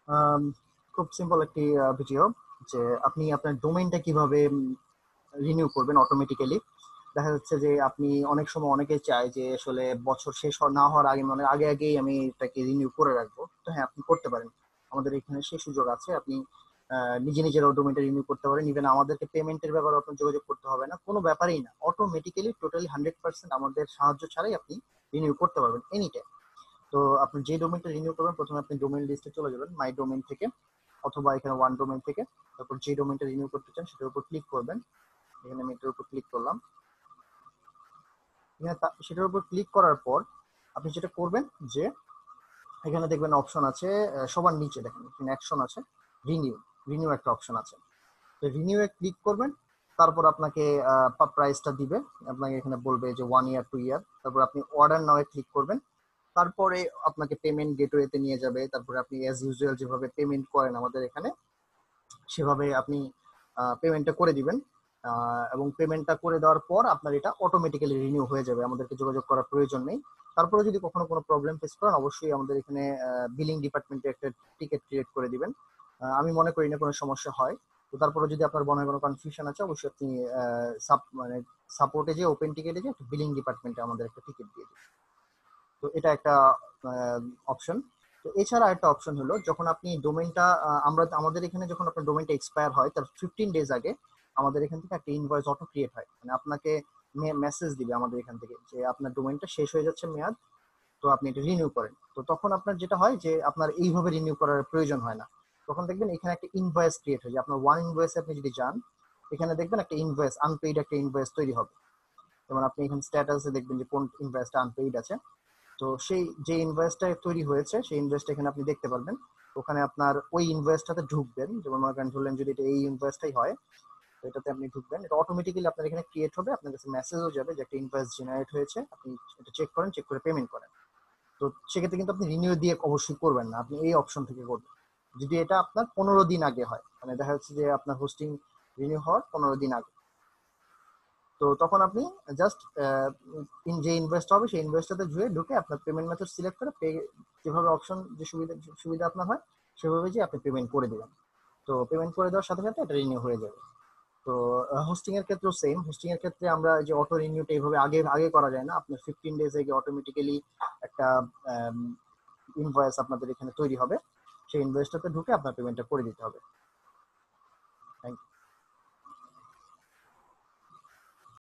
আম, খুব সিম্পল একটি ভিডিও, যে আপনি আপনার ডোমেইনটা কিভাবে রিনিউ করবেন অটোমেটিক্যালি। দেখা যাচ্ছে যে আপনি অনেক সময় অনেকে চায় যে আসলে বছর শেষ না হওয়ার আগে, মানে আগে আগেই আমি এটাকে রিনিউ করে রাখবো। তো হ্যাঁ, আপনি করতে পারেন। আমাদের এখানে সেই সুযোগ আছে। আপনি নিজে নিজের ডোমেইনটা রিনিউ করতে পারেন। ইভেন আমাদেরকে পেমেন্টের ব্যাপারে আপনার যোগাযোগ করতে হবে না, কোনো ব্যাপারই না। অটোমেটিক্যালি টোটালি 100% আমাদের সাহায্য ছাড়াই আপনি রিনিউ করতে পারবেন এনি টাইম। তো আপনি যে ডোমেইনটা রিনিউ করবেন, প্রথমে আপনি ডোমেইন লিস্টে চলে যাবেন, মাই ডোমেইন থেকে, অথবা এখানে ওয়ান ডোমেইন থেকে। তারপর যে ডোমেইনটা রিনিউ করতে চান সেটার উপর ক্লিক করবেন। এখানে আমি এটার উপর ক্লিক করলাম। এখানে সেটার উপর ক্লিক করার পর আপনি যেটা করবেন যে এখানে দেখবেন অপশন আছে, সবার নিচে দেখেন এখানে অ্যাকশন আছে, রিনিউ। রিনিউ একটা অপশন আছে, তো রিনিউ এ ক্লিক করবেন। তারপর আপনাকে প্রাইসটা দিবে। আপনাকে এখানে বলবে যে 1 ইয়ার 2 ইয়ার। তারপর আপনি অর্ডার নাও এ ক্লিক করবেন। তারপরে আপনাকে পেমেন্ট গেটওয়েতে নিয়ে যাবে। তারপরে আপনি অ্যাজ ইউজুয়াল যেভাবে পেমেন্ট করেন আমাদের এখানে, সেভাবে আপনি পেমেন্টটা করে দিবেন। এবং পেমেন্টটা করে দেওয়ার পর আপনার এটা অটোমেটিক্যালি রিনিউ হয়ে যাবে, আমাদেরকে যোগাযোগ করার প্রয়োজন নেই। তারপরে যদি কখনো কোনো প্রবলেম ফেস করেন, অবশ্যই আমাদের এখানে বিলিং ডিপার্টমেন্টে একটা টিকেট ক্রিয়েট করে দিবেন। আমি মনে করি না কোনো সমস্যা হয়। তো তারপরে যদি আপনার মনে হয় কোনো কনফিউশন আছে, অবশ্যই আপনি মানে সাপোর্টে যে ওপেন টিকেটে যে একটা বিলিং ডিপার্টমেন্টে আমাদের একটা টিকিট দিয়ে দিন। তো এটা একটা অপশন। তো এছাড়া একটা অপশন হলো, যখন আপনি ডোমেইনটা, আমাদের এখানে যখন আপনার ডোমেইনটা এক্সপায়ার হয় তার 15 ডেজ আগে আমাদের এখান থেকে একটা ইনভয়েস অটো ক্রিয়েট হয়। মানে আপনাকে মেসেজ দিবে আমাদের এখান থেকে যে আপনার ডোমেইনটা শেষ হয়ে যাচ্ছে মেয়াদ, তো আপনি এটা রিনিউ করেন। তো তখন আপনার যেটা হয় যে আপনার এইভাবে রিনিউ করার প্রয়োজন হয় না। তখন দেখবেন এখানে একটা ইনভয়েস ক্রিয়েট হয়, যে আপনার ওয়ান ইনভয়েসে আপনি যদি যান, এখানে দেখবেন একটা ইনভয়েস, আনপেইড একটা ইনভয়েস তৈরি হবে। যেমন আপনি এখানে স্ট্যাটাসে দেখবেন যে কোন ইনভয়েসটা আনপেইড আছে। তো সেই যে ইনভয়েসটা তৈরি হয়েছে সেই ইনভয়েসটা এখানে আপনি দেখতে পারবেন। ওখানে আপনার ওই ইনভয়েসটাতে ঢুকবেন। যেমন মনে করেন ধরলেন যদি এটা এই ইনভয়েসটাই হয়, তো এটাতে আপনি ঢুকবেন। এটা অটোমেটিক্যালি আপনার এখানে ক্রিয়েট হবে, আপনার কাছে মেসেজও যাবে যে একটা ইনভয়েস জেনারেট হয়েছে। আপনি এটা চেক করেন, চেক করে পেমেন্ট করেন। তো সেক্ষেত্রে কিন্তু আপনি রিনিউ দিয়ে অবশ্যই করবেন না, আপনি এই অপশন থেকে করবেন। যদি এটা আপনার 15 দিন আগে হয়, মানে দেখা যাচ্ছে যে আপনার হোস্টিং রিনিউ হওয়ার 15 দিন আগে, তো তখন আপনি জাস্ট যে ইনভয়েসটা হবে সেই ইনভয়েসটাতে ঢুকে আপনার পেমেন্ট মেথড সিলেক্ট করে পে, যেভাবে অপশন যে সুবিধা সুবিধা আপনার হয় সেভাবে যে আপনি পেমেন্ট করে দিবেন। তো পেমেন্ট করে দেওয়ার সাথে সাথে এটা রিনিউ হয়ে যাবে। তো হোস্টিং এর ক্ষেত্রেও সেম। হোস্টিং এর ক্ষেত্রে আমরা যে অটো রিনিউটা এইভাবে আগে আগে করা যায় না, আপনার 15 ডেজ আগে অটোমেটিক্যালি একটা ইনভয়েস আপনাদের এখানে তৈরি হবে। সেই ইনভয়েসটাতে ঢুকে আপনার পেমেন্টটা করে দিতে হবে।